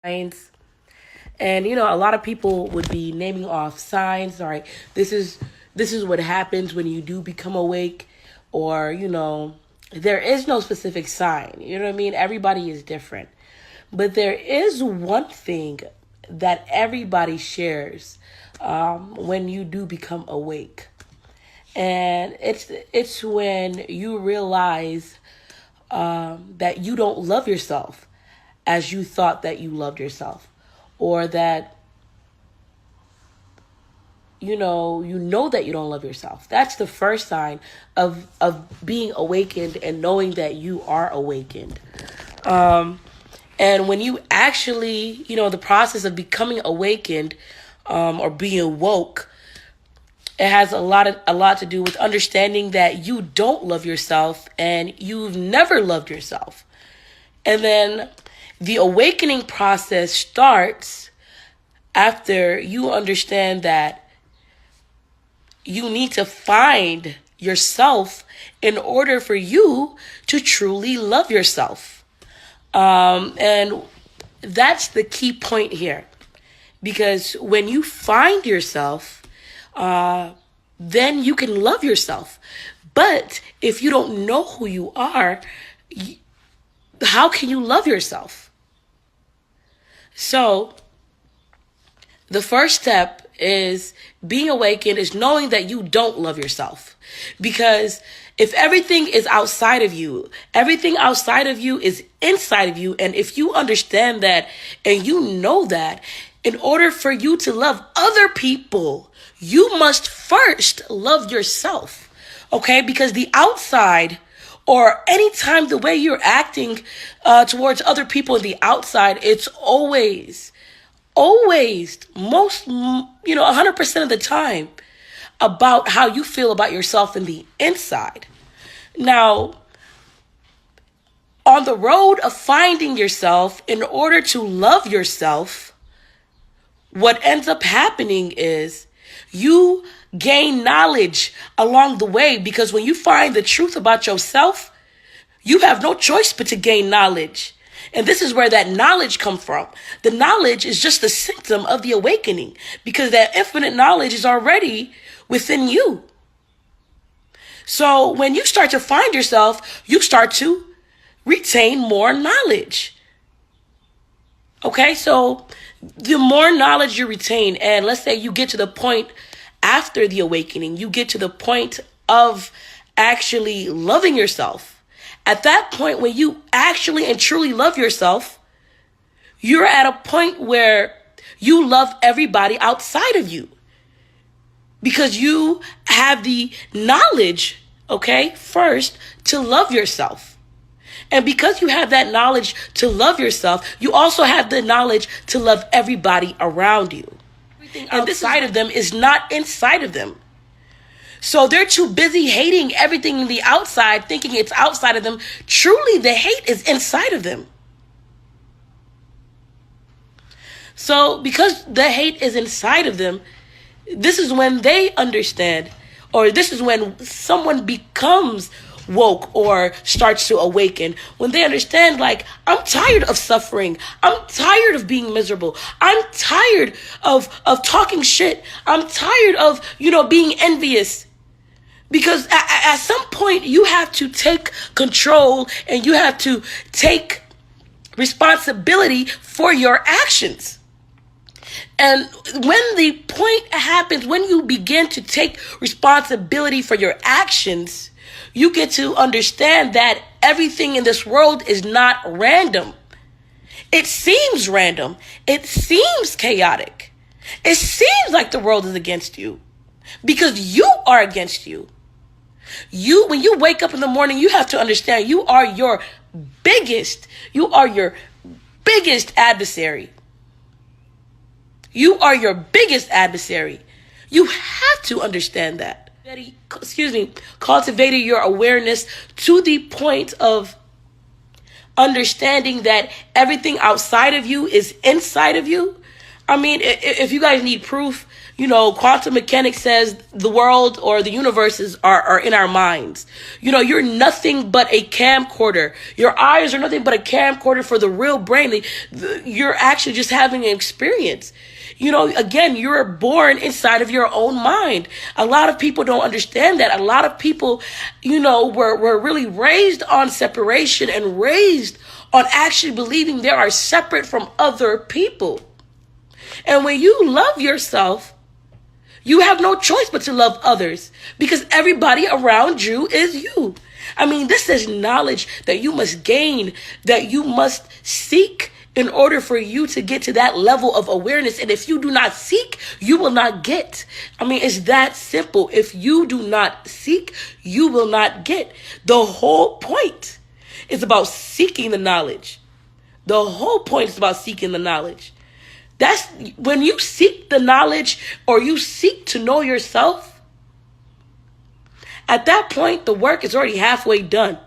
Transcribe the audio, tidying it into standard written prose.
signs. And a lot of people would be naming off signs. All right, this is what happens when you do become awake, or there is no specific sign. You know what I mean? Everybody is different, but there is one thing that everybody shares when you do become awake, and it's when you realize that you don't love yourself as you thought that you loved yourself, or that you know that you don't love yourself. That's the first sign of being awakened and knowing that you are awakened. And when you actually, the process of becoming awakened, or being woke, it has a lot to do with understanding that you don't love yourself and you've never loved yourself. And then the awakening process starts after you understand that you need to find yourself in order for you to truly love yourself. And that's the key point here. Because when you find yourself, then you can love yourself. But if you don't know who you are, how can you love yourself? So the first step is being awakened, is knowing that you don't love yourself. Because if everything is outside of you, everything outside of you is inside of you. And if you understand that and you know that, in order for you to love other people, you must first love yourself. Okay? Because the outside, or anytime the way you're acting towards other people in the outside, it's always, most, 100% of the time about how you feel about yourself in the inside. Now, on the road of finding yourself, in order to love yourself, what ends up happening is you gain knowledge along the way, because when you find the truth about yourself, you have no choice but to gain knowledge. And this is where that knowledge comes from. The knowledge is just a symptom of the awakening, because that infinite knowledge is already within you. So when you start to find yourself, you start to retain more knowledge. Okay, so the more knowledge you retain, and let's say you get to the point after the awakening, you get to the point of actually loving yourself. At that point, when you actually and truly love yourself, you're at a point where you love everybody outside of you, because you have the knowledge, first to love yourself. And because you have that knowledge to love yourself, you also have the knowledge to love everybody around you. Everything outside of them is not inside of them. So they're too busy hating everything in the outside, thinking it's outside of them. Truly, the hate is inside of them. So because the hate is inside of them, this is when they understand, or this is when someone becomes woke or starts to awaken, when they understand, like, I'm tired of suffering. I'm tired of being miserable. I'm tired of talking shit. I'm tired of, being envious. Because at some point you have to take control and you have to take responsibility for your actions. And when the point happens, when you begin to take responsibility for your actions, you get to understand that everything in this world is not random. It seems random. It seems chaotic. It seems like the world is against you, because you are against you. When you wake up in the morning, you have to understand you are your biggest adversary. You are your biggest adversary. You have to understand that. Cultivating your awareness to the point of understanding that everything outside of you is inside of you. I mean, if you guys need proof, quantum mechanics says the world or the universes are in our minds. You're nothing but a camcorder. Your eyes are nothing but a camcorder for the real brain. You're actually just having an experience. Again, you're born inside of your own mind. A lot of people don't understand that. A lot of people, were really raised on separation and raised on actually believing they are separate from other people. And when you love yourself, you have no choice but to love others because everybody around you is you. I mean, this is knowledge that you must gain, that you must seek in order for you to get to that level of awareness. And if you do not seek, you will not get. I mean, it's that simple. If you do not seek, you will not get. The whole point is about seeking the knowledge. The whole point is about seeking the knowledge. That's when you seek the knowledge or you seek to know yourself. At that point, the work is already halfway done.